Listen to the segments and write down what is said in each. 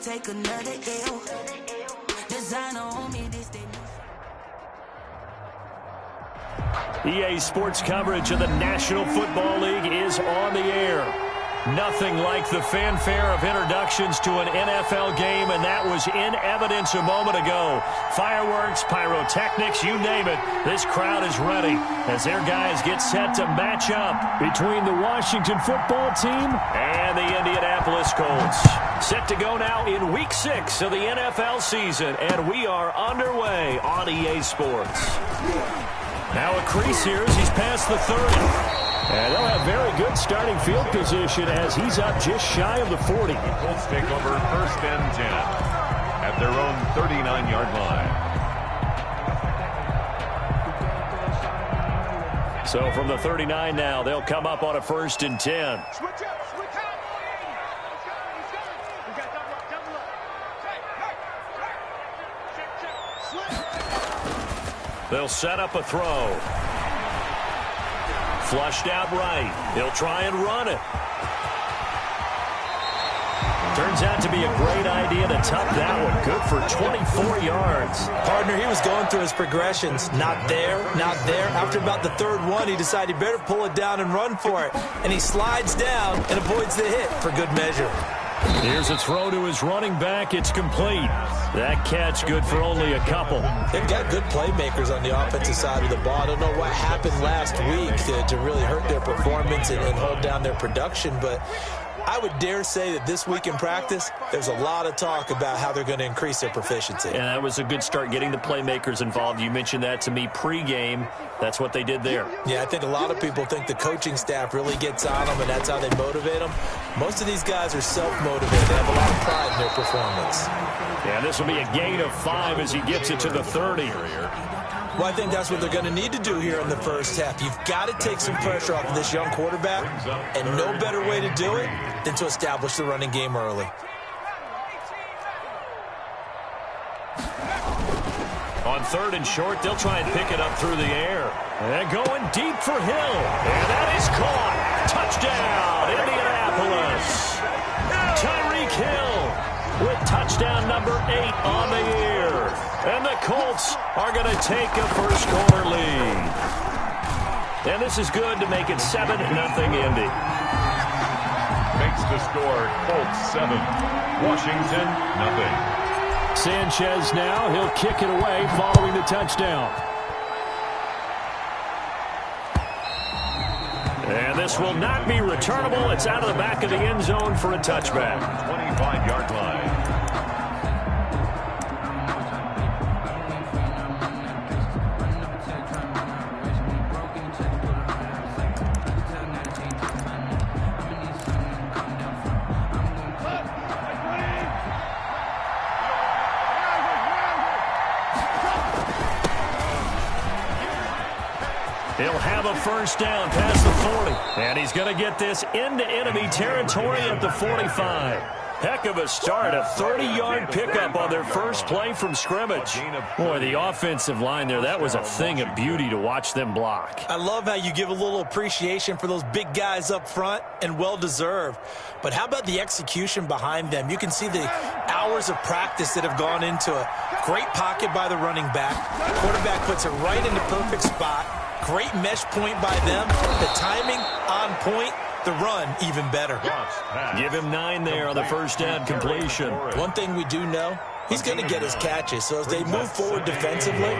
take another L. Designer on me, this day. EA Sports coverage of the National Football League is on the air. Nothing like the fanfare of introductions to an NFL game, and that was in evidence a moment ago. Fireworks, pyrotechnics, you name it. This crowd is ready as their guys get set to match up between the Washington football team and the Indianapolis Colts. Set to go now in Week 6 of the NFL season, and we are underway on EA Sports. Now a crease here as he's past the 30. And they'll have very good starting field position as he's up just shy of the 40. The Colts take over 1st and 10 at their own 39-yard line. So from the 39 now, they'll come up on a 1st and 10. They'll set up a throw. Flushed out right. He'll try and run it. Turns out to be a great idea to tuck that one. Good for 24 yards. Partner, he was going through his progressions. Not there, not there. After about the 3rd one, he decided he better pull it down and run for it. And he slides down and avoids the hit for good measure. Here's a throw to his running back. It's complete. That catch good for only a couple. They've got good playmakers on the offensive side of the ball. I don't know what happened last week to really hurt their performance and hold down their production, but I would dare say that this week in practice, there's a lot of talk about how they're going to increase their proficiency. And that was a good start getting the playmakers involved. You mentioned that to me pregame. That's what they did there. Yeah, I think a lot of people think the coaching staff really gets on them, and that's how they motivate them. Most of these guys are self-motivated. They have a lot of pride in their performance. Yeah, this will be a gain of 5 as he gets it to the 30. Well, I think that's what they're going to need to do here in the first half. You've got to take some pressure off of this young quarterback, and no better way to do it than to establish the running game early. On 3rd and short, they'll try and pick it up through the air. And going deep for Hill. And that is caught. Touchdown, Indianapolis. Tyreek Hill with touchdown number 8 on the year. And the Colts are going to take a first-quarter lead. And this is good to make it 7-0 Indy. Makes the score Colts 7, Washington 0. Sanchez now, he'll kick it away following the touchdown. And this will not be returnable. It's out of the back of the end zone for a touchback. 25-yard line. He'll have a first down past the 40. And he's going to get this into enemy territory at the 45. Heck of a start, a 30-yard pickup on their first play from scrimmage. Boy, the offensive line there, that was a thing of beauty to watch them block. I love how you give a little appreciation for those big guys up front, and well-deserved. But how about the execution behind them? You can see the hours of practice that have gone into it. Great pocket by the running back. Quarterback puts it right in the perfect spot. Great mesh point by them. The timing on point. The run even better. Give him 9 there on the first down completion. One thing we do know, he's going to get his catches. So as they move forward defensively,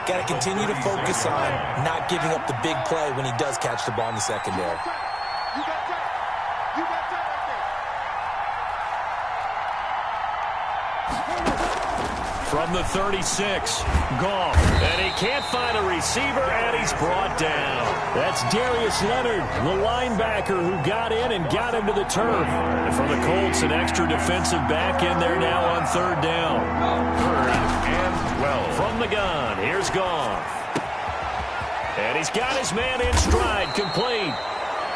got to continue to focus on not giving up the big play when he does catch the ball in the secondary. From the 36, Goff. And he can't find a receiver, and he's brought down. That's Darius Leonard, the linebacker who got in and got him to the turf. And from the Colts, an extra defensive back in there now on 3rd down. 3rd and 12. From the gun, here's Goff. And he's got his man in stride, complete.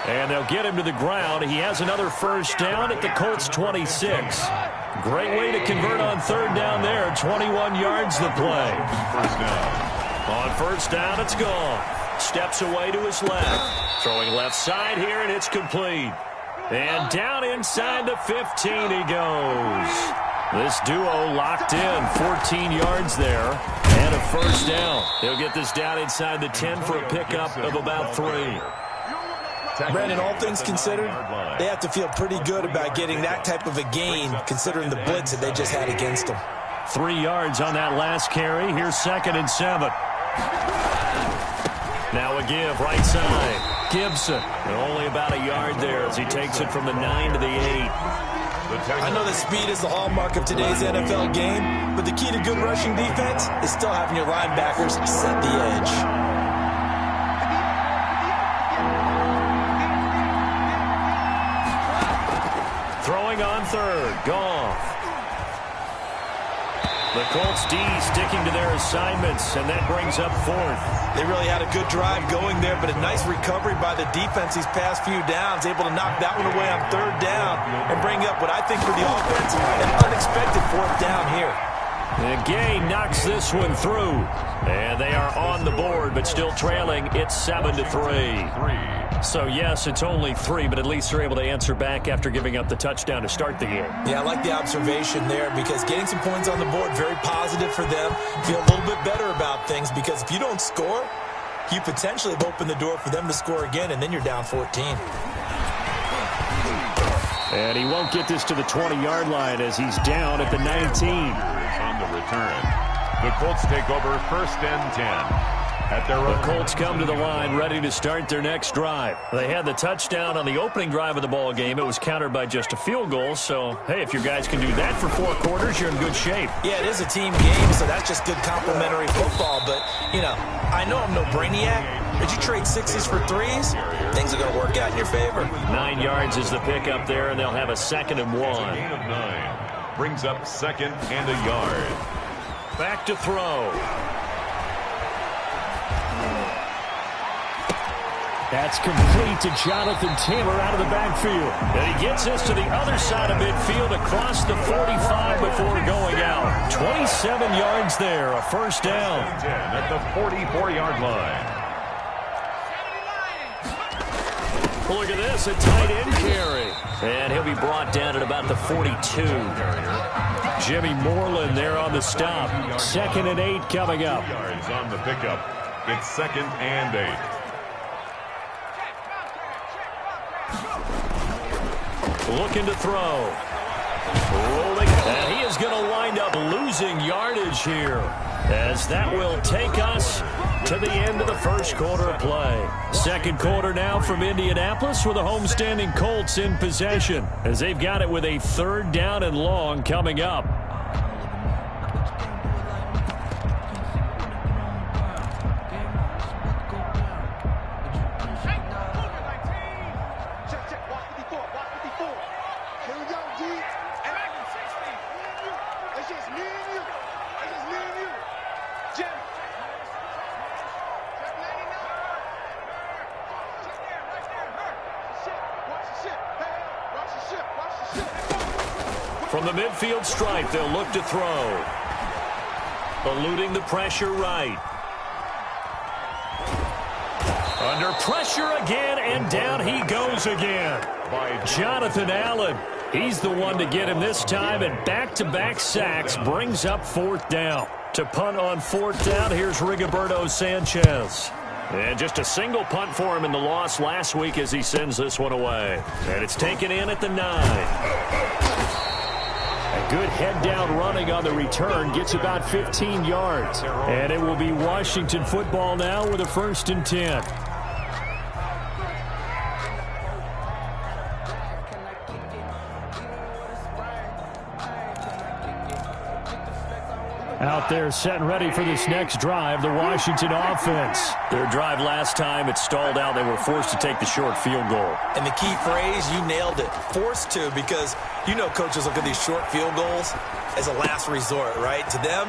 And they'll get him to the ground. He has another first down at the Colts 26. Great way to convert on 3rd down there. 21 yards the play. First down. On 1st down, it's Goff. Steps away to his left. Throwing left side here, and it's complete. And down inside the 15 he goes. This duo locked in, 14 yards there, and a first down. He'll get this down inside the 10 for a pickup of about 3. Brandon, all things considered, they have to feel pretty good about getting that type of a gain, considering the blitz that they just had against them. 3 yards on that last carry. Here's 2nd and 7. Now a give, right side. Gibson, only about a yard there as he takes it from the 9 to the 8. I know that speed is the hallmark of today's NFL game, but the key to good rushing defense is still having your linebackers set the edge. Throwing on 3rd, Goff. The Colts D sticking to their assignments, and that brings up 4th. They really had a good drive going there, but a nice recovery by the defense these past few downs, able to knock that one away on 3rd down and bring up what I think for the offense, an unexpected 4th down here. And Gay knocks this one through, and they are on the board, but still trailing. It's 7-3. So, yes, it's only 3, but at least they're able to answer back after giving up the touchdown to start the game. Yeah, I like the observation there because getting some points on the board, very positive for them. Feel a little bit better about things because if you don't score, you potentially have opened the door for them to score again, and then you're down 14. And he won't get this to the 20-yard line as he's down at the 19. On the return, the Colts take over 1st and 10. The Colts come to the line ready to start their next drive. They had the touchdown on the opening drive of the ball game. It was countered by just a field goal. So, hey, if you guys can do that for 4 quarters, you're in good shape. Yeah, it is a team game, so that's just good complimentary football. But, you know, I know I'm no brainiac. Did you trade 6s for 3s? Things are going to work out in your favor. 9 yards is the pickup there, and they'll have a 2nd and 1. Gain of 9. Brings up 2nd and a yard. Back to throw. That's complete to Jonathan Taylor out of the backfield. And he gets this to the other side of midfield across the 45 before going out. 27 yards there, a first down. 10 at the 44-yard line. Look at this, a tight end carry. And he'll be brought down at about the 42. Jimmy Moreland there on the stop. 2nd and 8 coming up. Yards on the pickup. It's 2nd and 8. Looking to throw. Rolling. And he is going to wind up losing yardage here, as that will take us to the end of the first quarter of play. Second quarter now from Indianapolis with the homestanding Colts in possession, as they've got it with a 3rd down and long coming up. From the midfield stripe, they'll look to throw. Eluding the pressure right. Under pressure again, and down he goes again. By Jonathan Allen. He's the one to get him this time, and back-to-back sacks brings up 4th down. To punt on 4th down, here's Rigoberto Sanchez. And just a single punt for him in the loss last week as he sends this one away. And it's taken in at the 9. A good head-down running on the return, gets about 15 yards. And it will be Washington football now with a 1st and 10. Out there set and ready for this next drive, the Washington offense. Their drive last time, it stalled out. They were forced to take the short field goal. And the key phrase, you nailed it, forced to, because you know coaches look at these short field goals as a last resort, right? To them,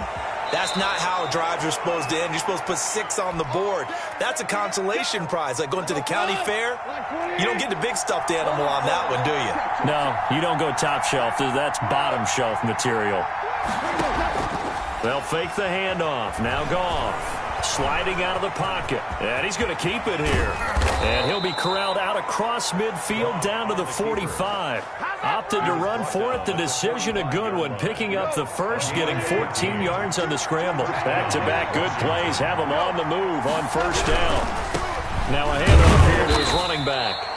that's not how drives are supposed to end. You're supposed to put 6 on the board. That's a consolation prize. Like going to the county fair, you don't get the big stuffed animal on that one, do you? No, you don't go top shelf. That's bottom shelf material. They'll fake the handoff. Now Goff. Sliding out of the pocket. And he's going to keep it here. And he'll be corralled out across midfield down to the 45. Opted to run for it. The decision a good one. Picking up the first, getting 14 yards on the scramble. Back-to-back good plays. Have him on the move on first down. Now a handoff here to his running back.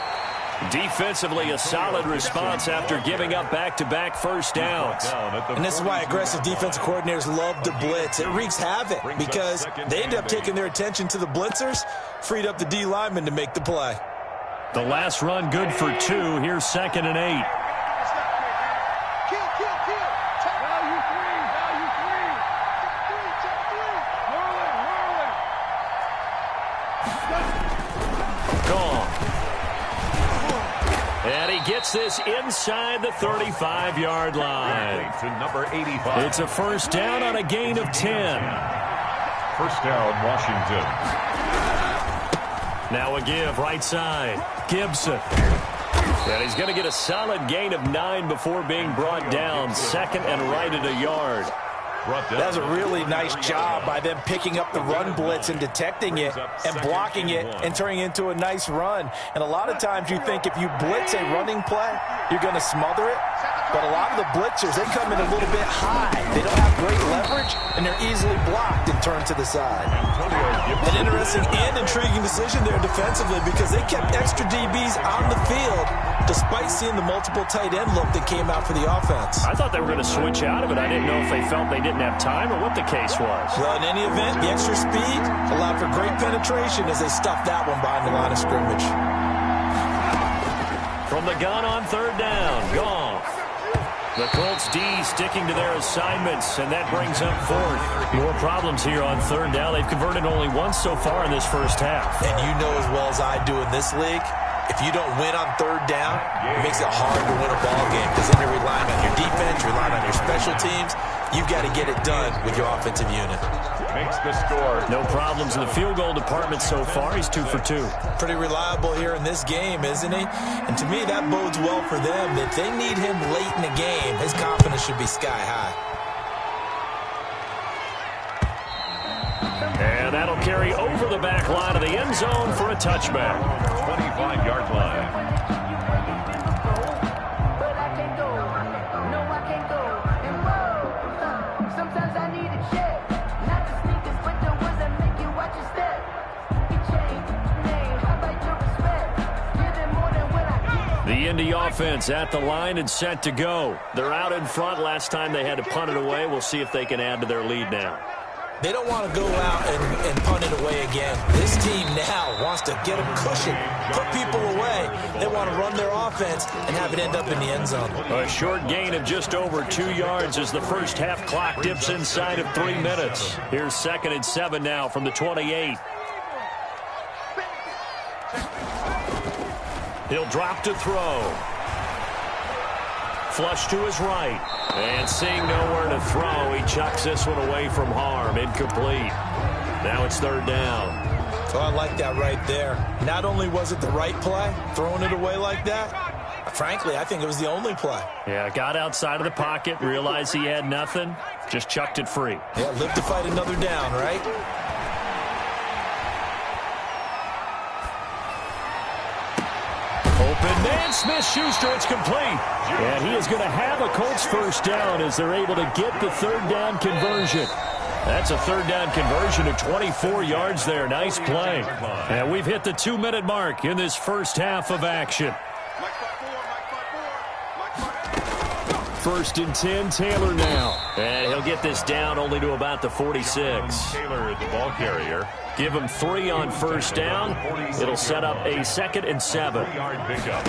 Defensively, a solid response after giving up back-to-back first downs. And this is why aggressive defensive coordinators love to blitz. It wreaks havoc because they end up taking their attention to the blitzers, freed up the D lineman to make the play. The last run good for 2. Here's 2nd and 8. And he gets this inside the 35-yard line. To number 85. It's a first down on a gain of 10. First down, Washington. Now a give right side. Gibson. And he's going to get a solid gain of 9 before being brought down. 2nd and right at a yard. That's a really nice job by them picking up the run blitz and detecting it and blocking it and turning it into a nice run. And a lot of times you think if you blitz a running play, you're going to smother it. But a lot of the blitzers, they come in a little bit high. They don't have great leverage, and they're easily blocked and turned to the side. An interesting and intriguing decision there defensively because they kept extra DBs on the field despite seeing the multiple tight end look that came out for the offense. I thought they were going to switch out of it. I didn't know if they felt they didn't have time or what the case was. Well, in any event, the extra speed allowed for great penetration as they stuffed that one behind the line of scrimmage. From the gun on 3rd down, Goff. The Colts D sticking to their assignments, and that brings up 4th. More problems here on 3rd down. They've converted only once so far in this first half. And you know as well as I do in this league, if you don't win on 3rd down, it makes it hard to win a ball game because then you're relying on your defense, you're relying on your special teams. You've got to get it done with your offensive unit. Makes the score. No problems in the field goal department so far. He's 2 for 2. Pretty reliable here in this game, isn't he? And to me, that bodes well for them. If they need him late in the game, his confidence should be sky high. And that'll carry over the back line of the end zone for a touchback. 25-yard line. The Indy offense at the line and set to go. They're out in front. Last time they had to punt it away. We'll see if they can add to their lead now. They don't want to go out and punt it away again. This team now wants to get a cushion, put people away. They want to run their offense and have it end up in the end zone. A short gain of just over 2 yards as the first half clock dips inside of 3 minutes. Here's 2nd and 7 now from the 28. He'll drop to throw. Flush to his right. And seeing nowhere to throw, he chucks this one away from harm. Incomplete. Now it's 3rd down. So I like that right there. Not only was it the right play, throwing it away like that, frankly, I think it was the only play. Yeah, got outside of the pocket, realized he had nothing, just chucked it free. Yeah, live to fight another down, right? Open man, Smith-Schuster, it's complete. And he is going to have a Colts first down as they're able to get the 3rd down conversion. That's a 3rd down conversion of 24 yards there. Nice play. And we've hit the 2-minute mark in this first half of action. 1st and 10, Taylor now. And he'll get this down only to about the 46. Taylor, the ball carrier. Give him 3 on first down. It'll set up a 2nd and 7. Pickup.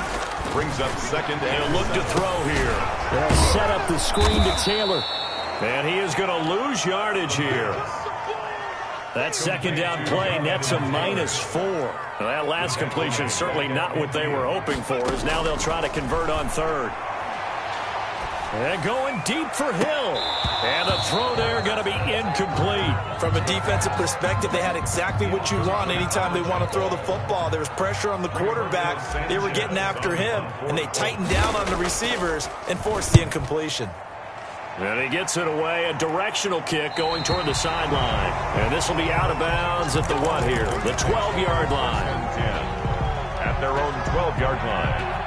Brings up 2nd and He'll look to throw here. They'll set up the screen to Taylor. And he is going to lose yardage here. That 2nd down play nets a -4. Well, that last completion certainly not what they were hoping for, as now they'll try to convert on 3rd. And going deep for Hill. And the throw there going to be incomplete. From a defensive perspective, they had exactly what you want anytime they want to throw the football. There was pressure on the quarterback. They were getting after him, and they tightened down on the receivers and forced the incompletion. And he gets it away, a directional kick going toward the sideline. And this will be out of bounds at the what here? The 12-yard line. 10 at their own 12-yard line.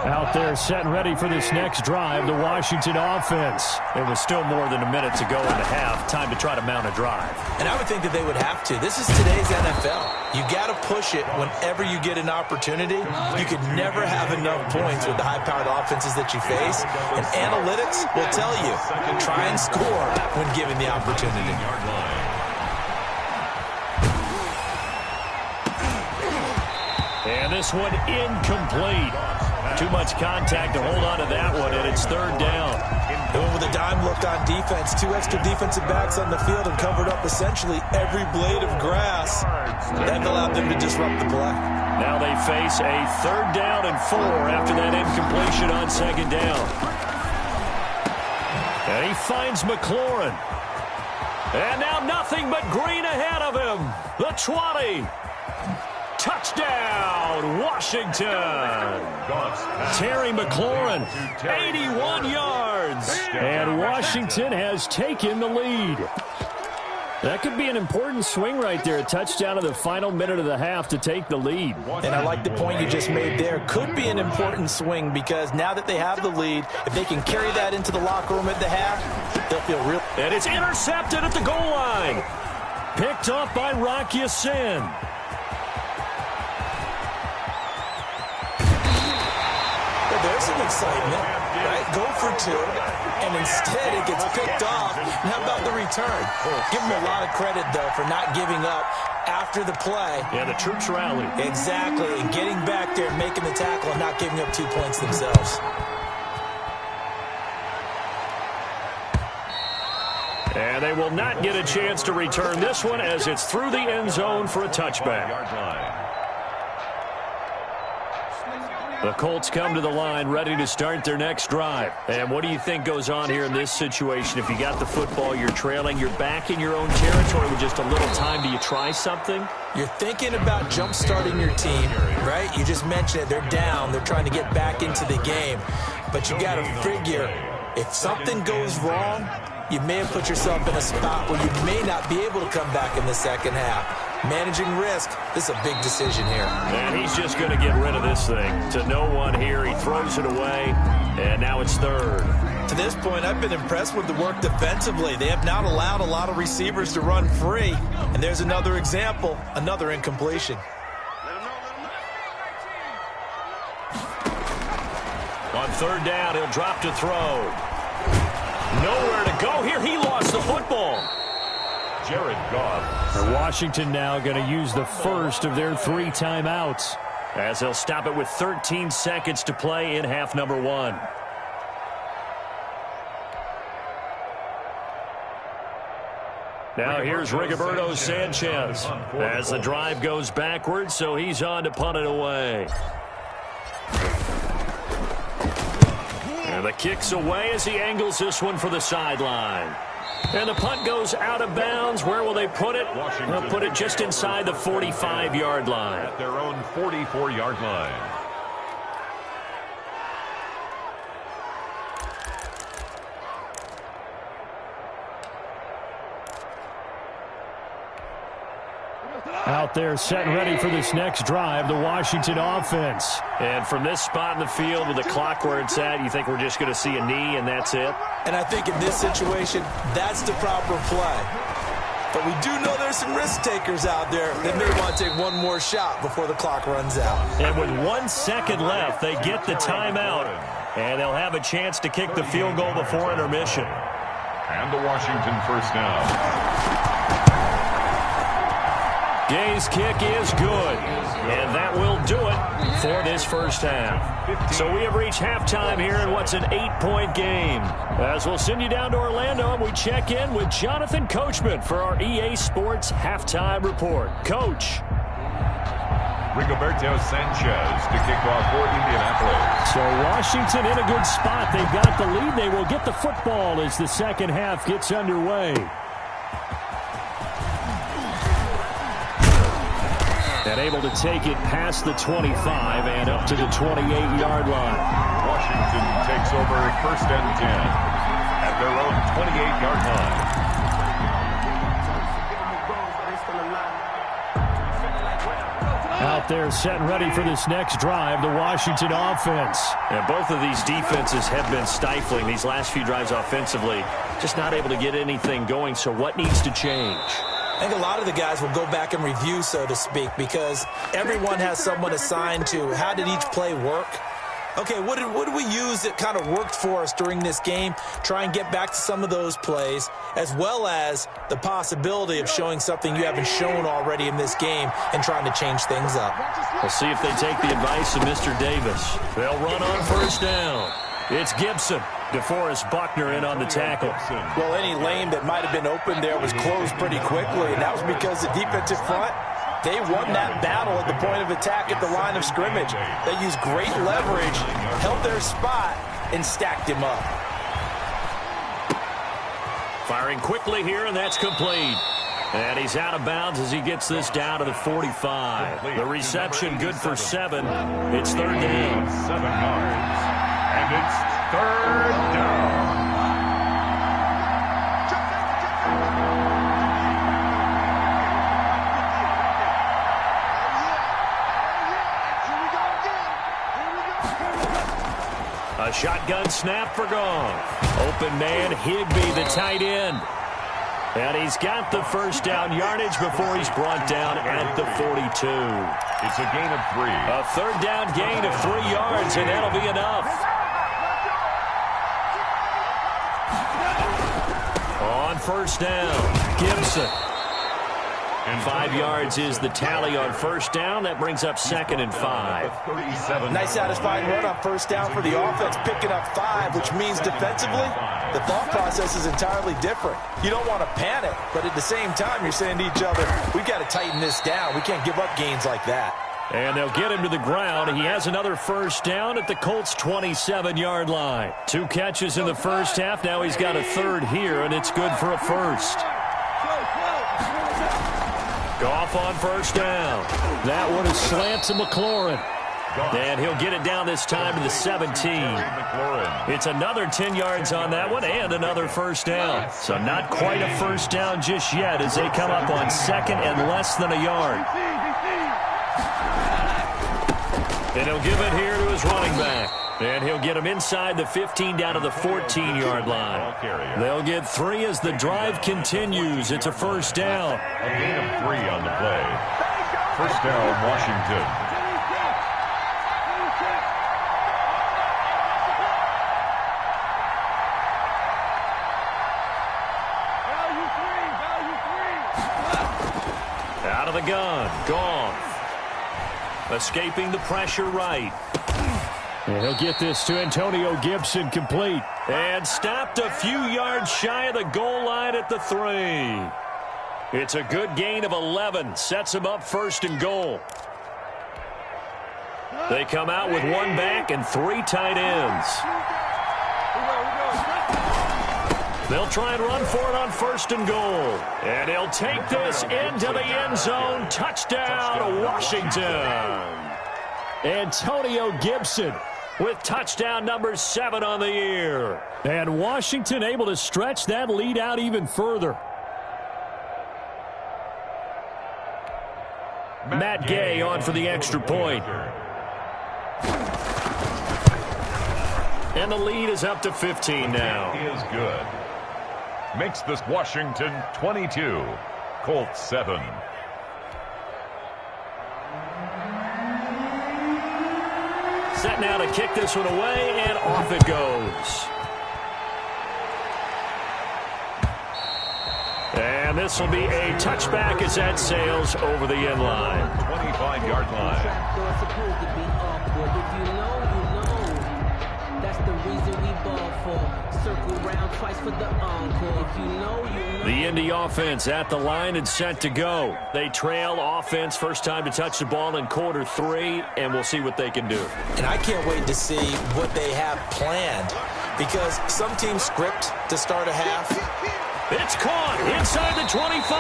Out there set and ready for this next drive, the Washington offense. It was still more than a minute to go in the half. Time to try to mount a drive. And I would think that they would have to. This is today's NFL. You got to push it whenever you get an opportunity. You could never have enough points with the high-powered offenses that you face. And analytics will tell you, try and score when given the opportunity. And this one incomplete. Too much contact to hold on to that one, and it's third down. They went with a dime look on defense. 2 extra defensive backs on the field and covered up essentially every blade of grass. That allowed them to disrupt the play. Now they face a 3rd down and 4 after that incompletion on 2nd down. And he finds McLaurin. And now nothing but green ahead of him. The 20. Touchdown, Washington. Terry McLaurin, 81 yards. And Washington has taken the lead. That could be an important swing right there. A touchdown in the final minute of the half to take the lead. And I like the point you just made there. Could be an important swing because now that they have the lead, if they can carry that into the locker room at the half, they'll feel real. And it's intercepted at the goal line. Picked up by Rock Ya-Sin. There's some excitement, right? Go for 2, and instead it gets picked off. And how about the return? Give them a lot of credit, though, for not giving up after the play. Yeah, the troops rallied. Exactly, and getting back there, making the tackle, and not giving up 2 points themselves. And they will not get a chance to return this one as it's through the end zone for a touchback. The Colts come to the line ready to start their next drive. And what do you think goes on here in this situation? If you got the football, you're trailing, you're back in your own territory with just a little time. Do you try something? You're thinking about jump-starting your team, right? You just mentioned it. They're down. They're trying to get back into the game. But you got to figure, if something goes wrong, you may have put yourself in a spot where you may not be able to come back in the second half. Managing risk, this is a big decision here. And he's just going to get rid of this thing. To no one here, he throws it away, and now it's 3rd. To this point, I've been impressed with the work defensively. They have not allowed a lot of receivers to run free. And there's another example, another incompletion. On 3rd down, he'll drop to throw. Nowhere to go here. He lost the football. Jared Goff. Washington now going to use the first of their 3 timeouts as they'll stop it with 13 seconds to play in half number 1. Now here's Rigoberto Sanchez as the drive goes backwards, so he's on to punt it away. And the kick's away as he angles this one for the sideline. And the punt goes out of bounds. Where will they put it? They'll put it just inside the 45-yard line. At their own 44-yard line. Out there set and ready for this next drive, the Washington offense. And from this spot in the field with the clock where it's at, you think we're just going to see a knee and that's it? And I think in this situation, that's the proper play. But we do know there's some risk takers out there that may want to take one more shot before the clock runs out. And with 1 second left, they get the timeout. And they'll have a chance to kick the field goal before intermission. And the Washington first down. Gay's kick is good, and that will do it for this first half. So we have reached halftime here in what's an 8-point game. As we'll send you down to Orlando, and we check in with Jonathan Coachman for our EA Sports Halftime Report. Coach. Rigoberto Sanchez to kick off for Indianapolis. So Washington in a good spot. They've got the lead. They will get the football as the second half gets underway. And able to take it past the 25 and up to the 28-yard line. Washington takes over first and 10 at their own 28-yard line. Out there set and ready for this next drive, the Washington offense. And both of these defenses have been stifling these last few drives offensively. Just not able to get anything going, so what needs to change? I think a lot of the guys will go back and review, so to speak, because everyone has someone assigned to how did each play work. Okay, what did we use that kind of worked for us during this game? Try and get back to some of those plays, as well as the possibility of showing something you haven't shown already in this game and trying to change things up. We'll see if they take the advice of Mr. Davis. They'll run on first down. It's Gibson. DeForest Buckner in on the tackle. Well, any lane that might have been open there was closed pretty quickly, and that was because the defensive front, they won that battle at the point of attack at the line of scrimmage. They used great leverage, held their spot, and stacked him up. Firing quickly here, and that's complete. And he's out of bounds as he gets this down to the 45. The reception good for 7. It's third down. 7 yards. And it's third down. A shotgun snap for Goff. Open man, Higbee, the tight end. And he's got the first down yardage before he's brought down at the 42. It's a gain of 3. A third down gain of 3 yards, and that'll be enough. On first down, Gibson. And 5 yards is the tally on first down. That brings up 2nd and 5. Nice satisfying run on first down for the offense, picking up 5, which means defensively, the thought process is entirely different. You don't want to panic, but at the same time, you're saying to each other, we've got to tighten this down. We can't give up gains like that. And they'll get him to the ground. He has another first down at the Colts' 27-yard line. 2 catches in the first half. Now he's got a third here, and it's good for a first. Goff on first down. That one is slant to McLaurin. And he'll get it down this time to the 17. It's another 10 yards on that one and another first down. So not quite a first down just yet as they come up on 2nd and less than a yard. And he'll give it here to his running back. And he'll get him inside the 15 down to the 14-yard line. They'll get 3 as the drive continues. It's a first down. A gain of 3 on the play. First down, Washington. Out of the gun, Goff. Escaping the pressure right. And he'll get this to Antonio Gibson complete. And stopped a few yards shy of the goal line at the 3. It's a good gain of 11. Sets him up 1st and goal. They come out with 1 back and 3 tight ends. They'll try and run for it on 1st and goal. And he'll take this into the end zone. Touchdown, Washington. Antonio Gibson with touchdown number 7 on the year. And Washington able to stretch that lead out even further. Matt Gay on for the extra point. And the lead is up to 15 now. He is good. Makes this Washington 22, Colts 7. Set now to kick this one away, and off it goes. And this will be a touchback as that sails over the end line. 25-yard line. That's the reason we ball for. Circle round twice for the encore. If you know, you know. The Indy offense at the line and set to go. They trail offense first time to touch the ball in quarter 3, and we'll see what they can do. And I can't wait to see what they have planned, because some teams script to start a half. It's caught inside the 25.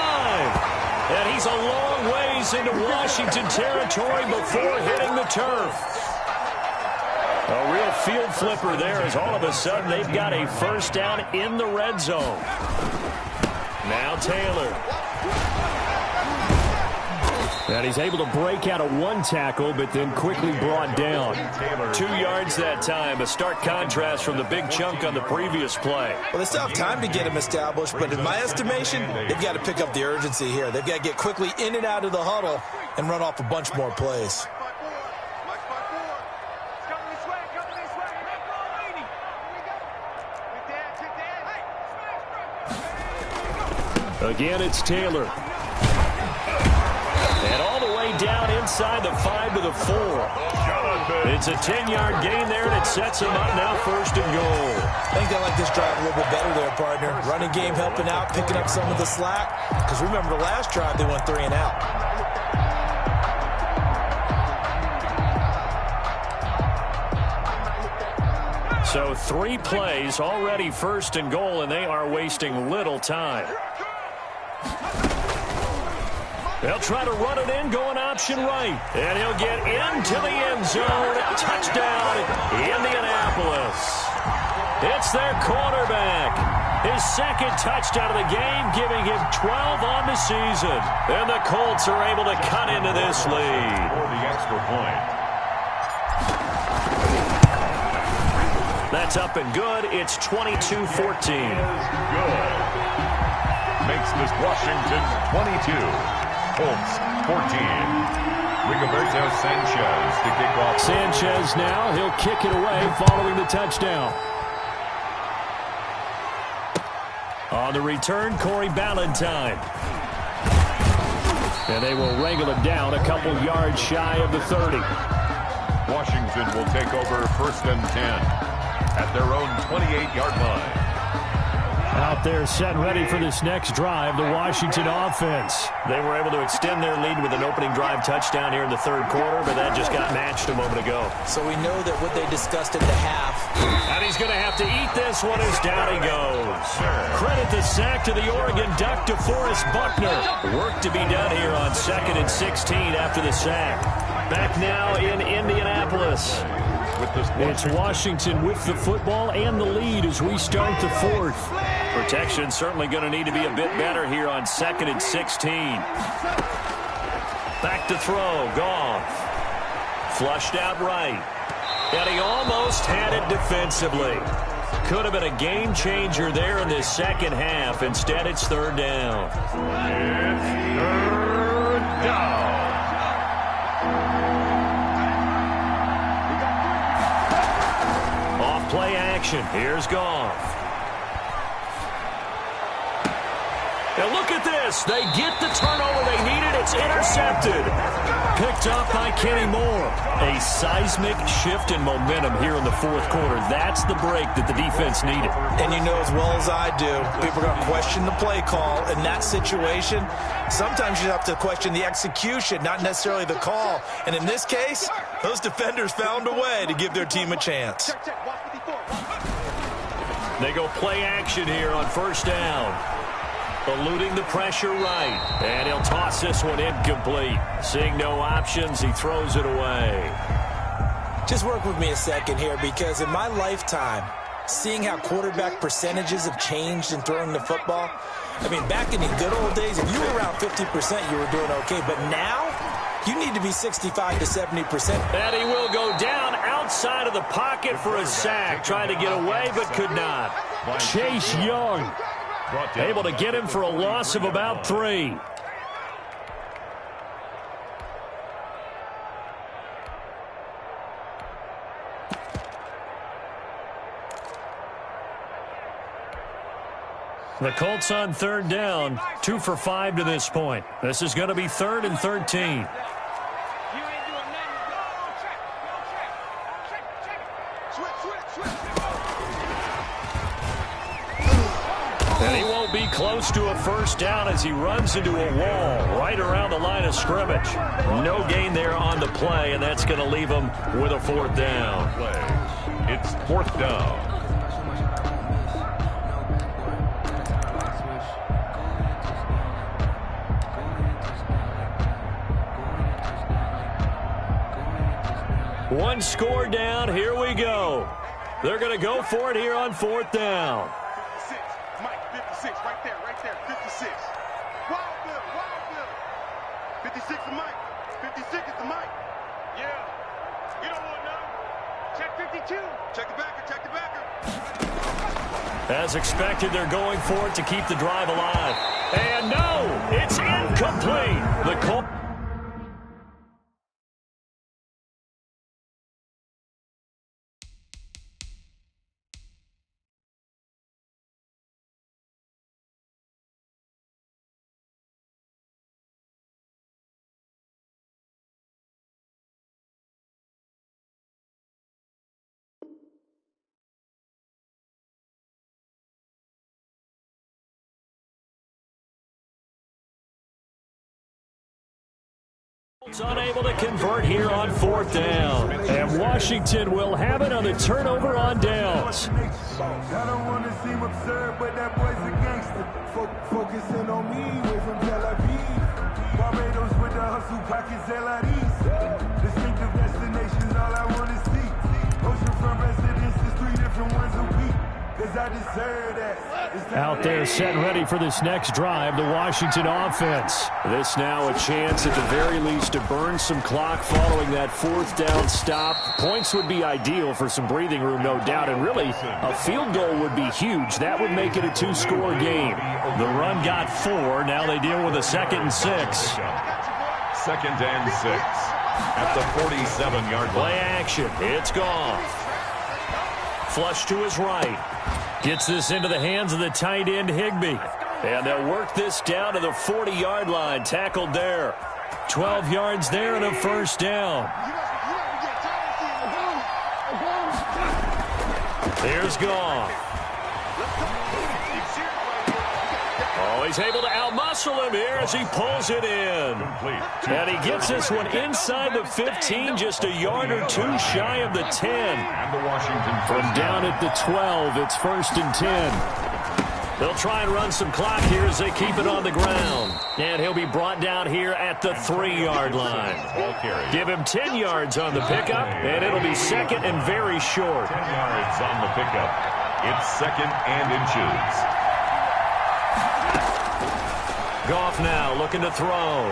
And he's a long ways into Washington territory before hitting the turf. A real field flipper there, as all of a sudden they've got a first down in the red zone. Now Taylor. And he's able to break out of one tackle, but then quickly brought down. 2 yards that time. A stark contrast from the big chunk on the previous play. Well, they still have time to get him established, but in my estimation, they've got to pick up the urgency here. They've got to get quickly in and out of the huddle and run off a bunch more plays. Again, it's Taylor. And all the way down inside the 5 to the 4. It's a 10-yard gain there, and it sets him up now first and goal. I think they like this drive a little bit better there, partner. Running game helping out, picking up some of the slack. Because remember the last drive, they went 3 and out. So 3 plays, already first and goal, and they are wasting little time. They'll try to run it in, going option right. And he'll get into the end zone. Touchdown, Indianapolis. It's their quarterback. His second touchdown of the game, giving him 12 on the season. And the Colts are able to cut into this lead. For the extra point. That's up and good. It's 22-14. Good. Makes this Washington 22. Colts 14. Rigoberto Sanchez to kick off. Sanchez now. He'll kick it away following the touchdown. On the return, Corey Ballantyne. And they will wrangle it down a couple yards shy of the 30. Washington will take over first and 10 at their own 28-yard line. Out there set and ready for this next drive, the Washington offense. They were able to extend their lead with an opening drive touchdown here in the third quarter, but that just got matched a moment ago. So we know that what they discussed at the half. And he's going to have to eat this one as down he goes. Credit the sack to the Oregon Duck, DeForest Buckner. Work to be done here on 2nd and 16 after the sack. Back now in Indianapolis. It's Washington with the football and the lead as we start the fourth. Protection certainly going to need to be a bit better here on 2nd and 16. Back to throw. Goff. Flushed out right. And he almost had it defensively. Could have been a game changer there in this second half. Instead, it's third down. It's third down. Play action. Here's Goff. And look at this. They get the turnover they needed. It's intercepted. Picked up by Kenny Moore. A seismic shift in momentum here in the fourth quarter. That's the break that the defense needed. And you know as well as I do, people are going to question the play call in that situation. Sometimes you have to question the execution, not necessarily the call. And in this case, those defenders found a way to give their team a chance. They go play action here on first down. Eluding the pressure right. And he'll toss this one incomplete. Seeing no options, he throws it away. Just work with me a second here, because in my lifetime, seeing how quarterback percentages have changed in throwing the football, I mean, back in the good old days, if you were around 50%, you were doing okay. But now, you need to be 65 to 70%. And he will go down outside of the pocket for a sack. Trying to get away, but could not. Chase Young able to get him for a loss of about 3. The Colts on third down, 2 for 5 to this point. This is going to be 3rd and 13. And he won't be close close to a first down as he runs into a wall right around the line of scrimmage. No gain there on the play, and that's going to leave him with a fourth down. It's fourth down. One score down. Here we go. They're going to go for it here on fourth down. 56. Mike, 56. Right there. 56. Wild Bill. 56 is Mike. 56 is the Mike. Yeah. You don't want none. Check 52. Check the backer. As expected, they're going for it to keep the drive alive. And no, it's incomplete. The call. Unable to convert here on fourth down. And Washington will have it on the turnover on downs. I don't want to seem absurd, but that boy's a gangster. Focusing on me, way from Tel Aviv. Barbados with the hustle, pockets LIDs. Distinctive destinations, all I want to see. Oceanfront residences, 3 different ones a week. Cause I deserve that. Out there set ready for this next drive, the Washington offense. This now a chance at the very least to burn some clock following that fourth down stop. Points would be ideal for some breathing room, no doubt, and really a field goal would be huge. That would make it a 2-score game. The run got 4. Now they deal with a 2nd and 6. 2nd and 6 at the 47-yard line. Play action. It's gone. Flush to his right. Gets this into the hands of the tight end, Higbee. And they'll work this down to the 40-yard line. Tackled there. 12 yards there and a first down. Here's Goff. Oh, he's able to outmuscle him here as he pulls it in. And he gets this one inside the 15, just a yard or 2 shy of the 10. And the Washington From down at the 12, it's 1st and 10. They'll try and run some clock here as they keep it on the ground. And he'll be brought down here at the 3-yard line. Give him 10 yards on the pickup, and it'll be 2nd and very short. 10 yards on the pickup. It's 2nd and inches. Goff now looking to throw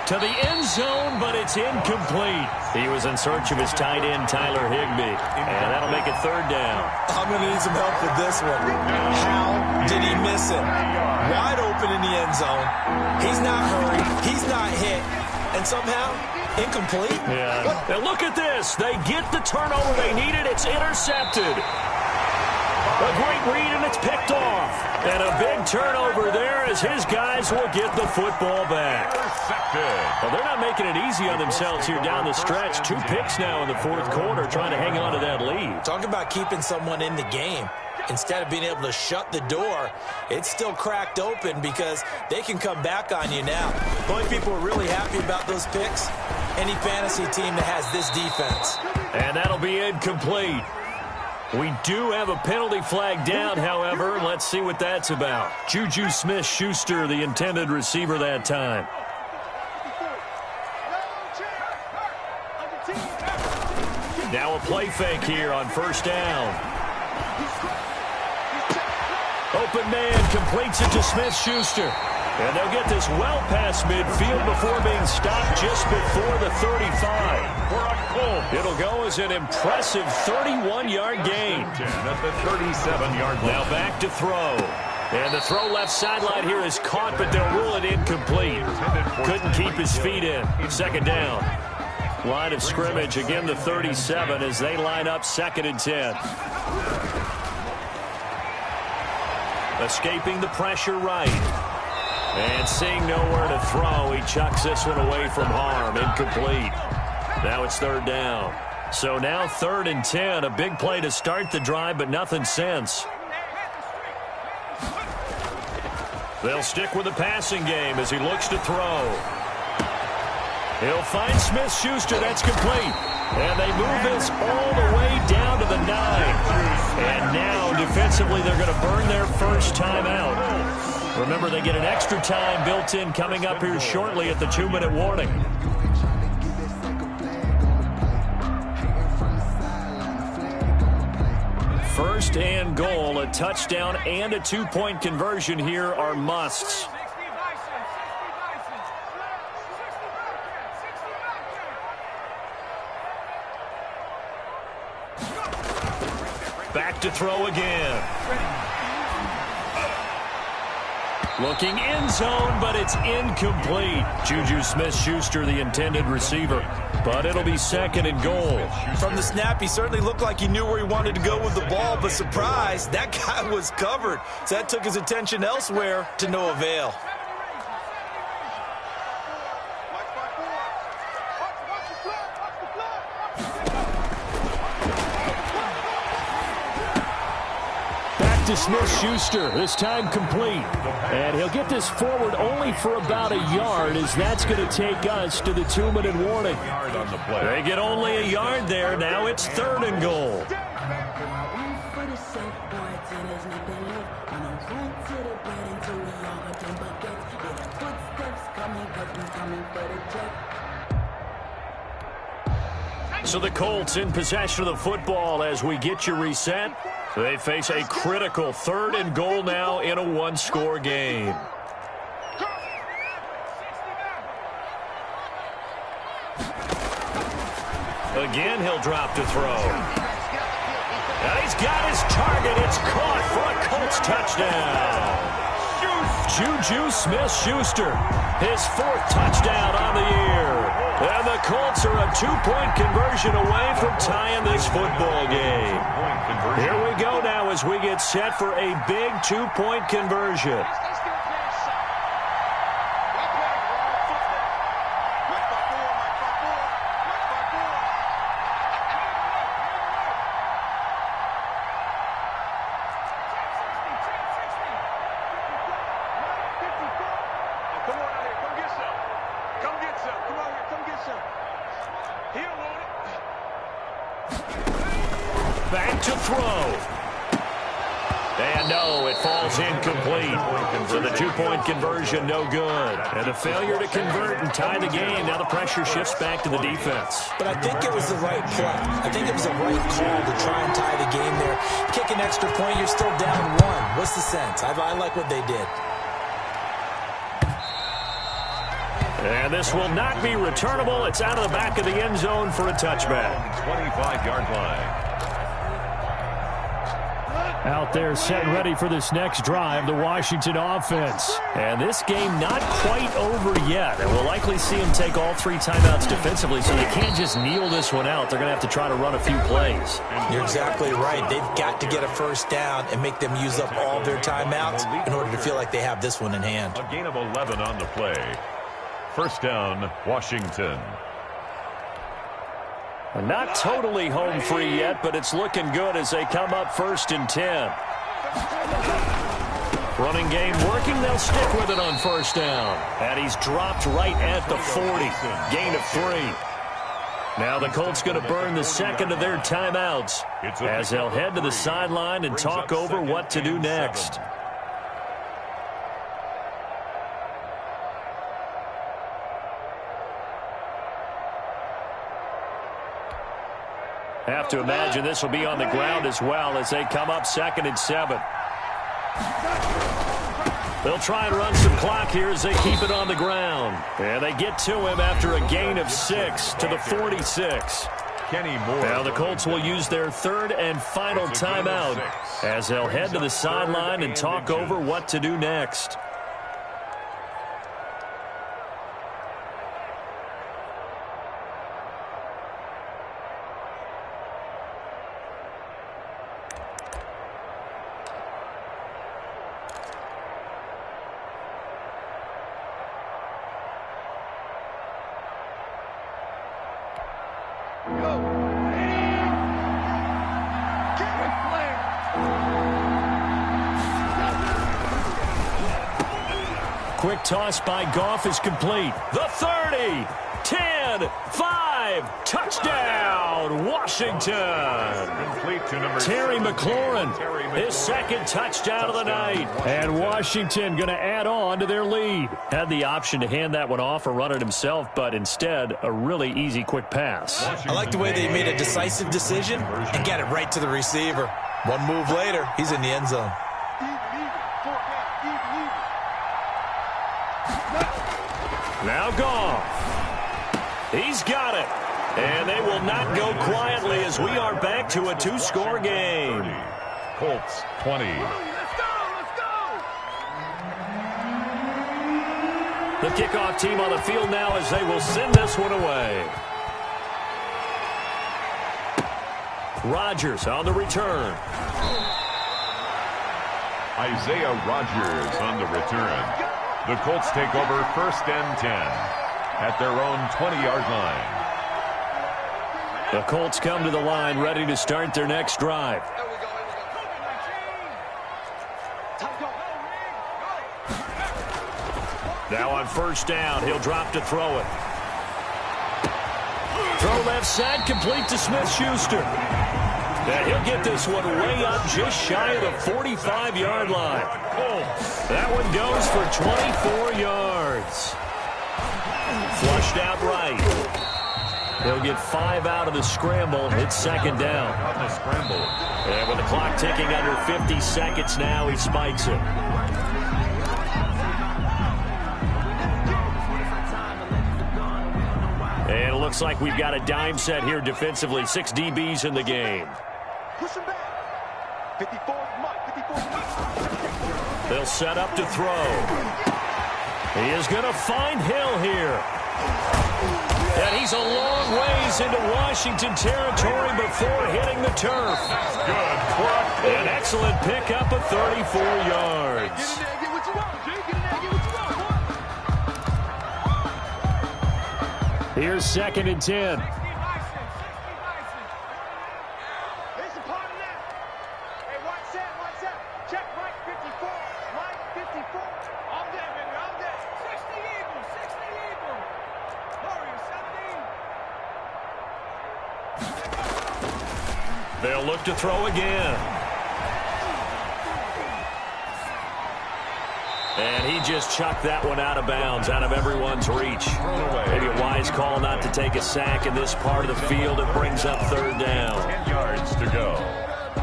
to the end zone, but it's incomplete. He was in search of his tight end, Tyler Higbee, and that'll make it 3rd down. I'm going to need some help with this one. How did he miss it? Wide open in the end zone. He's not hurried. He's not hit. And somehow, incomplete? Yeah. And look at this. They get the turnover they needed. It's intercepted. A great read, and it's picked off. And a big turnover there as his guys will get the football back. Well, they're not making it easy on themselves here down the stretch. 2 picks now in the 4th quarter trying to hang on to that lead. Talk about keeping someone in the game. Instead of being able to shut the door, it's still cracked open because they can come back on you now. The only people are really happy about those picks, any fantasy team that has this defense. And that'll be incomplete. We do have a penalty flag down, however. Let's see what that's about. Juju Smith-Schuster, the intended receiver that time. Now a play fake here on 1st down. Open man completes it to Smith-Schuster. And they'll get this well past midfield before being stopped just before the 35. It'll go as an impressive 31-yard gain. At the 37-yard line. Now back to throw. And the throw left sideline here is caught, but they'll rule it incomplete. Couldn't keep his feet in. 2nd down. Line of scrimmage, again the 37 as they line up 2nd and 10. Escaping the pressure right. And seeing nowhere to throw, he chucks this one away from harm. Incomplete. Now it's 3rd down. So now 3rd and 10. A big play to start the drive, but nothing since. They'll stick with the passing game as he looks to throw. He'll find Smith-Schuster. That's complete. And they move this all the way down to the 9. And now, defensively, they're going to burn their first timeout. Remember, they get an extra time built in coming up here shortly at the 2-minute warning. First and goal, a touchdown and a 2-point conversion here are musts. Back to throw again. Looking end zone, but it's incomplete. Juju Smith-Schuster, the intended receiver. But it'll be second and goal. From the snap, he certainly looked like he knew where he wanted to go with the ball, but surprise, that guy was covered. So that took his attention elsewhere to no avail. To Smith-Schuster, this time complete. And he'll get this forward only for about a yard, as that's going to take us to the 2-minute warning. They get only a yard there. Now it's third and goal. So the Colts in possession of the football as we get you reset. They face a critical third and goal now in a one-score game. Again, he'll drop to throw. And he's got his target. It's caught for a Colts touchdown. Juju Smith-Schuster, his 4th touchdown on the year. And the Colts are a 2-point conversion away from tying this football game. Here we go now as we get set for a big 2-point conversion. Back to throw. And no, it falls incomplete. So the 2-point conversion, no good. And a failure to convert and tie the game. Now the pressure shifts back to the defense. But I think it was the right play. I think it was the right call to try and tie the game there. Kick an extra point, you're still down 1. What's the sense? I like what they did. And this will not be returnable. It's out of the back of the end zone for a touchback. 25-yard line. Out there set ready for this next drive, the Washington offense. And this game not quite over yet. And we'll likely see them take all 3 timeouts defensively, so they can't just kneel this one out. They're going to have to try to run a few plays. You're exactly right. They've got to get a first down and make them use up all their timeouts in order to feel like they have this one in hand. A gain of 11 on the play. First down, Washington. Not totally home free yet, but it's looking good as they come up 1st and 10. Running game working. They'll stick with it on first down. And he's dropped right at the 40. Gain of 3. Now the Colts going to burn the second of their timeouts as they'll head to the sideline and talk over what to do next. Have to imagine this will be on the ground as well as they come up 2nd and 7. They'll try and run some clock here as they keep it on the ground. And they get to him after a gain of 6 to the 46. Now the Colts will use their 3rd and final timeout as they'll head to the sideline and talk over what to do next. quick toss by Goff is complete. The 30, 10, 5, touchdown, Washington. Complete to number Terry 17, McLaurin, Terry his second touchdown of the night. And Washington going to add on to their lead. Had the option to hand that one off or run it himself, but instead, a really easy quick pass. I like the way they made a decisive decision and got it right to the receiver. One move later, he's in the end zone. Now Goff. He's got it. And they will not go quietly as we are back to a two-score game. Colts 20. The kickoff team on the field now as they will send this one away. Rodgers on the return. Isaiah Rodgers on the return. The Colts take over 1st and 10 at their own 20-yard line. The Colts come to the line ready to start their next drive. Now on 1st down, he'll drop to throw it. Throw left side, complete to Smith-Schuster. And he'll get this one way up just shy of the 45-yard line. Oh, that one goes for 24 yards. Flushed out right. He'll get 5 out of the scramble. It's 2nd down. On the scramble. And with the clock ticking under 50 seconds now, he spikes it. And it looks like we've got a dime set here defensively. 6 DBs in the game. Push him back. 54 Mike. They'll set up to throw. He is going to find Hill here. And he's a long ways into Washington territory before hitting the turf. Good. An excellent pickup of 34 yards. Get in there, get what you want, Jay. Get in there, get what you want. Here's 2nd and 10. There's a part of that. Hey, watch that, watch that. Check Mike 54. Mike 54. All day, baby, all day. 60 Eagles, 60 Eagles. Warriors 17. They'll look to throw again. And he just chucked that one out of bounds, out of everyone's reach. Maybe a wise call not to take a sack in this part of the field. It brings up 3rd down. 10 yards to go.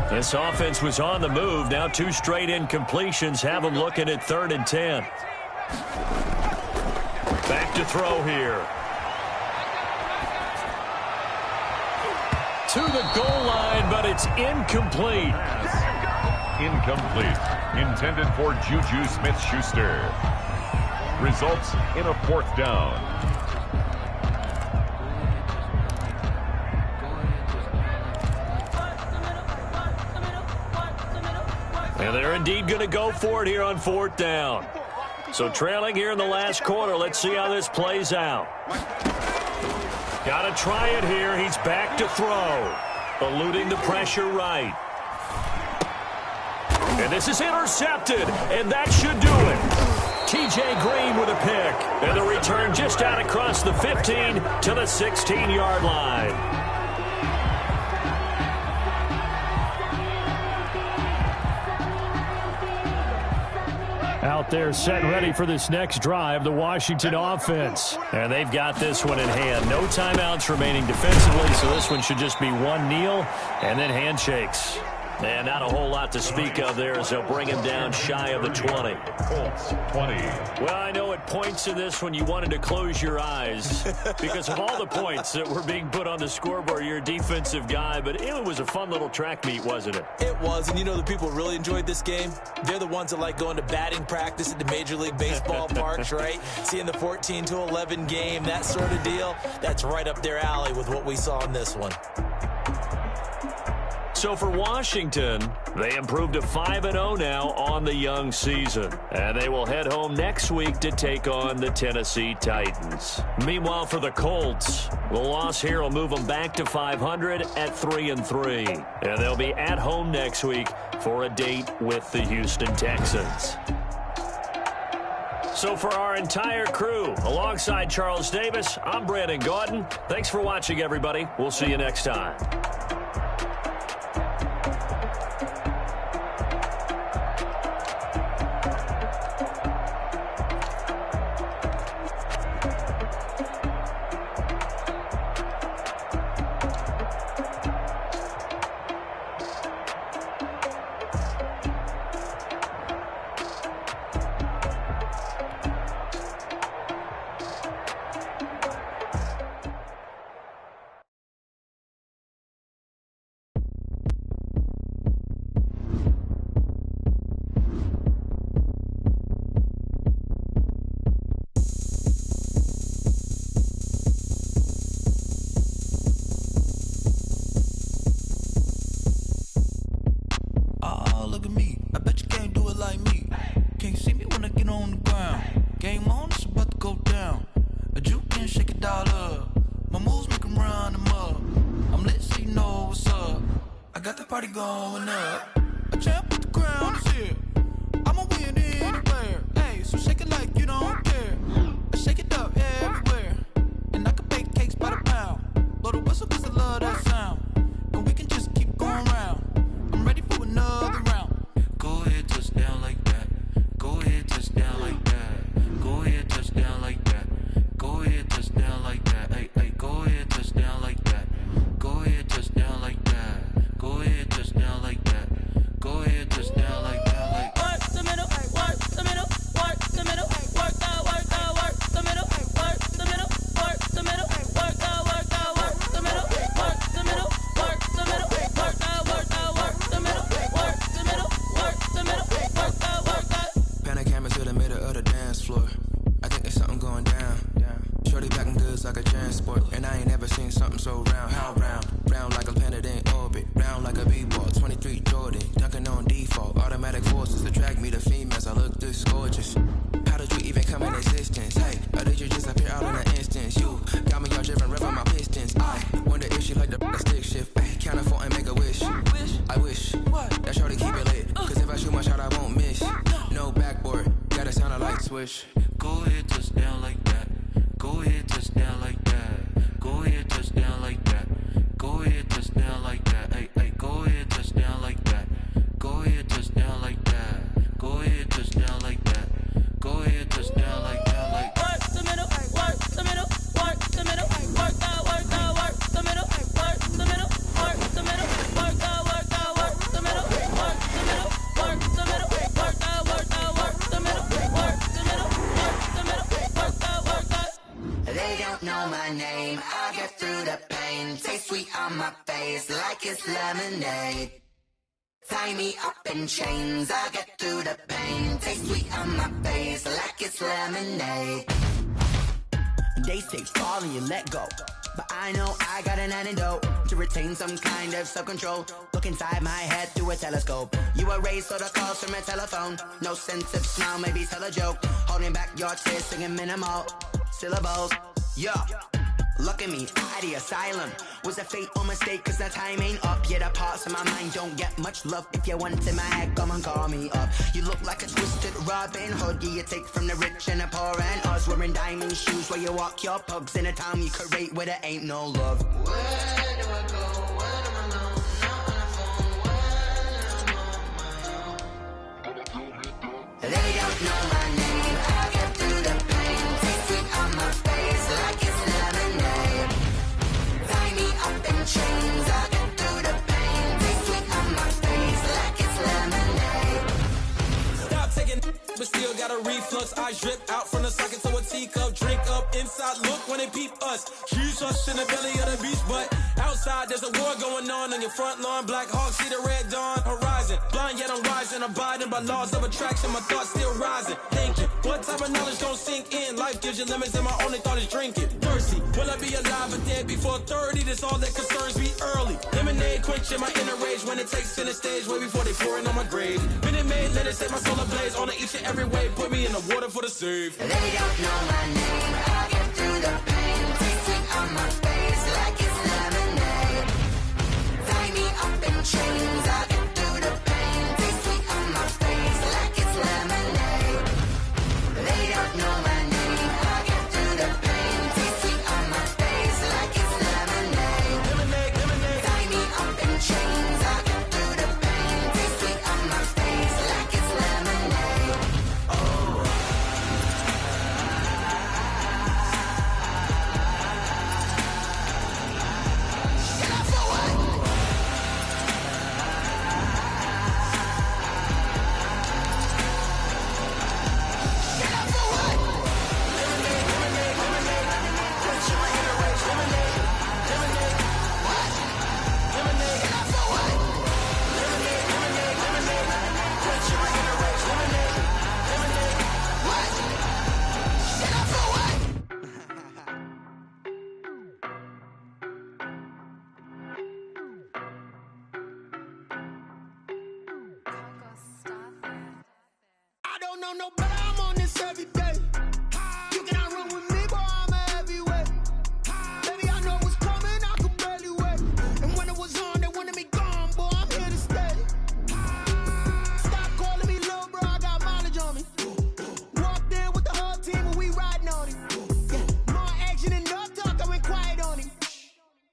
This offense was on the move. Now 2 straight incompletions have them looking at 3rd and 10. Back to throw here. To the goal line, but it's incomplete. Incomplete. Intended for Juju Smith-Schuster. Results in a 4th down. And they're indeed going to go for it here on 4th down. So trailing here in the last quarter. Let's see how this plays out. Got to try it here. He's back to throw. Eluding the pressure right. And this is intercepted, and that should do it. T.J. Green with a pick. And the return just out across the 15 to the 16-yard line. Out there set and ready for this next drive, the Washington offense. And they've got this one in hand. No timeouts remaining defensively, so this one should just be one kneel and then handshakes. And not a whole lot to speak of there as they'll bring him down shy of the 20. Colts 20. Well, I know at points in this when you wanted to close your eyes because of all the points that were being put on the scoreboard. You're a defensive guy, but it was a fun little track meet, wasn't it? It was, and you know the people really enjoyed this game? They're the ones that like going to batting practice at the Major League Baseball parks, right? Seeing the 14-11 game, that sort of deal. That's right up their alley with what we saw in this one. So for Washington, they improved to 5-0 now on the young season. And they will head home next week to take on the Tennessee Titans. Meanwhile, for the Colts, the loss here will move them back to 500 at 3-3. And they'll be at home next week for a date with the Houston Texans. So for our entire crew, alongside Charles Davis, I'm Brandon Gaudin. Thanks for watching, everybody. We'll see you next time. Look at me, I bet you can't do it like me. Can't see me when I get on the ground. Game on, it's about to go down. A juke and shake it all up. My moves make them run them up. I'm lit so you know what's up. I got the party going up. A champ with the crown is here. I'ma win anywhere. Hey, so shake it like you don't care. I shake it up everywhere. And I can bake cakes by the pound. Blow the whistle cause I love that sound. And we can just keep going round. I'm ready for another round. Go ahead, touch down like that. Go ahead, touch down like that. Go ahead, touch down like that. Go ahead, touch down like that. Hey, hey, go ahead, touch down like that. Go ahead, touch down like that. Go ahead, touch down like that. Go ahead, touch down like that. Like work the middle, work the middle, work the middle, work the middle, work the middle, work the middle, work the middle, work the middle, work the middle, work the middle, work the middle, work the middle, work the. pan the camera to the middle of the dance floor. I think there's something going down. Shorty backing goods like a transport, and I ain't never seen something so round. How round? Round like a planet in orbit, round like a b-ball. 23 Jordan, dunking on default. Automatic forces attract me to females. I look this gorgeous. How did you even come in existence? Hey, or did you just appear out in an instance? You got me all driven, revving my pistons. I wonder if she like the stick shift. Ay, count a four and make a wish. I wish that shorty keep it lit. Cause if I shoot my shot, I won't miss. No backboard, gotta sound a light switch. Go ahead, touch down like that. Go ahead, touch down like that. Go ahead, touch down like that. Go ahead, touch down like that. Hey, hey, go ahead, touch down like that. Go ahead, touch down like that. Go ahead, touch down like that. Go ahead, touch down like that. Like Work the middle, work the middle, work the middle, work the middle, work the middle, work the middle, work the middle, work the middle, work the middle, work the middle, work the middle, work the middle, work the. They don't know my name, I get through the pain. Taste sweet on my face like it's lemonade. Tie me up in chains, I get through the pain. Taste sweet on my face like it's lemonade. They say fall and you let go, but I know I got an antidote to retain some kind of self-control. Look inside my head through a telescope. You were raised so the calls from a telephone. No sense of smile, maybe tell a joke. Holding back your tears, singing minimal syllables. Yeah, look at me, out the asylum. Was a fate or mistake, cause the time ain't up. Yet the parts of my mind don't get much love. If you want in my head, come and call me up. You look like a twisted Robin Hood. Yeah, you take from the rich and the poor and us. Wearing diamond shoes while you walk your pugs in a town you create where there ain't no love. Where do I go? When am I alone? Not on the phone. When I'm on my own. They don't know my name. I get through the pain. Taste sweet on my face like it's lemonade. Tie me up in chains. I get through the pain. Taste sweet on my face like it's lemonade. Stop taking, but still got a reflux. Eyes drip out from the socket to a teacup. Drink up inside, look when they peep us. Choose us in the belly of the beast, but outside there's a war going on your front lawn. Black Hawk see the red dawn horizon. Blind yet I'm rising, abiding by laws of attraction. My thoughts still rising, thinking what type of knowledge don't sink in. Life gives you limits and my only thought is drinking. Thirsty, will I be alive or dead before 30? That's all that concerns me early. Lemonade quenching my inner rage when it takes center stage way before they pouring on my grave. Been it made, let it set my soul ablaze on each and every way. Put me in the water for the save. They don't know my name. I get through the pain. Taste sweet on my face like it's lemonade. Tie me up in chains. I get through the pain. Taste sweet on my face like it's lemonade. They don't know better, I'm on this every day. You cannot run with me, boy, I'm a heavyweight. Baby, I know what's coming, I could barely wait. And when it was on, they wanted me gone, boy, I'm here to stay. Stop calling me little bro, I got mileage on me. Walked in with the whole team and we riding on him. Yeah, more action and no talk, I went quiet on him.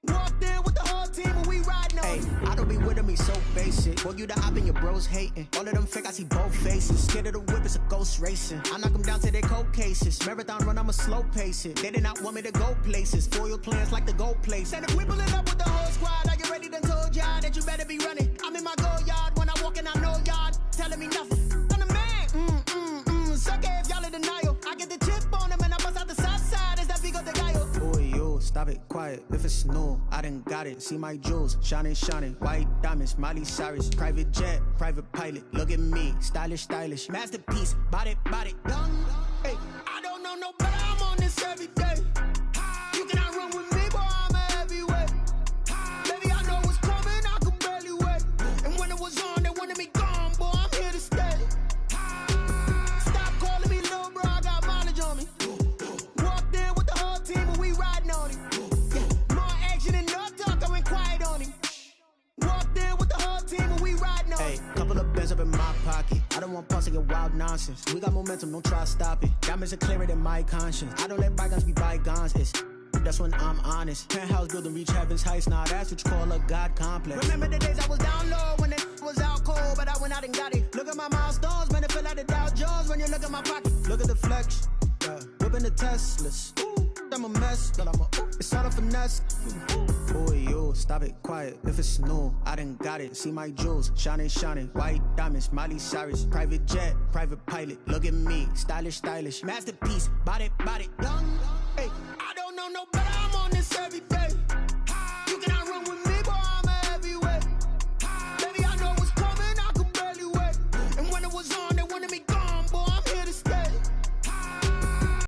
Walked in with the whole team and we riding on him. I don't be with me so basic. Boy, you the op and your bros hating. All of them fake, I see both faces. Scared of the whip, it's a ghost racing. I knock them down to their cold cases. Marathon run, I'ma slow pace it. They did not want me to go places. Foil plans like the gold place. And if we pulling up with the whole squad, are you ready? Done told y'all that you better be running. I'm in my go yard when I walk in, I know y'all telling me nothing. I'm the man. Sucker if y'all in denial. I get the chip on him and I bust out the south side. Is that Vigo de Gallo? Boy, yo, stop it, quiet. If it's new, I done got it. See my jewels, shining, shining. White diamonds, Miley Cyrus. Private jet, private pilot. Look at me, stylish, stylish. Masterpiece, body, young. Hey, I don't know no better, I'm on this every day. You cannot run with me, boy, I'm a heavyweight. Baby, I know what's coming, I could barely wait. And when it was on, they wanted me gone, boy, I'm here to stay. Stop calling me little bro, I got mileage on me. Walked in with the whole team and we riding on him. Yeah, more action and no talk, I went quiet on him. Walked in with the whole team and we riding on him. Hey, couple of bands up in my pocket. I don't want pause to get wild nonsense. We got momentum, don't try to stop it. Diamonds are clearer than my conscience. I don't let bygones be bygones. That's when I'm honest. Penthouse building, reach heaven's heights. Nah, that's what you call a God complex. Remember the days I was down low when it was out cold, but I went out and got it. Look at my milestones, man, it feel like the Dow Jones when you look at my pocket. Look at the flex, whipping the Teslas. I'm a mess, but it's all a finesse. Boy, yo, stop it, quiet. If it's new, I done got it. See my jewels, shining, shining. White diamonds, Miley Cyrus. Private jet, private pilot. Look at me, stylish, stylish. Masterpiece, body, young. Hey, I don't know no better, I'm on this every day.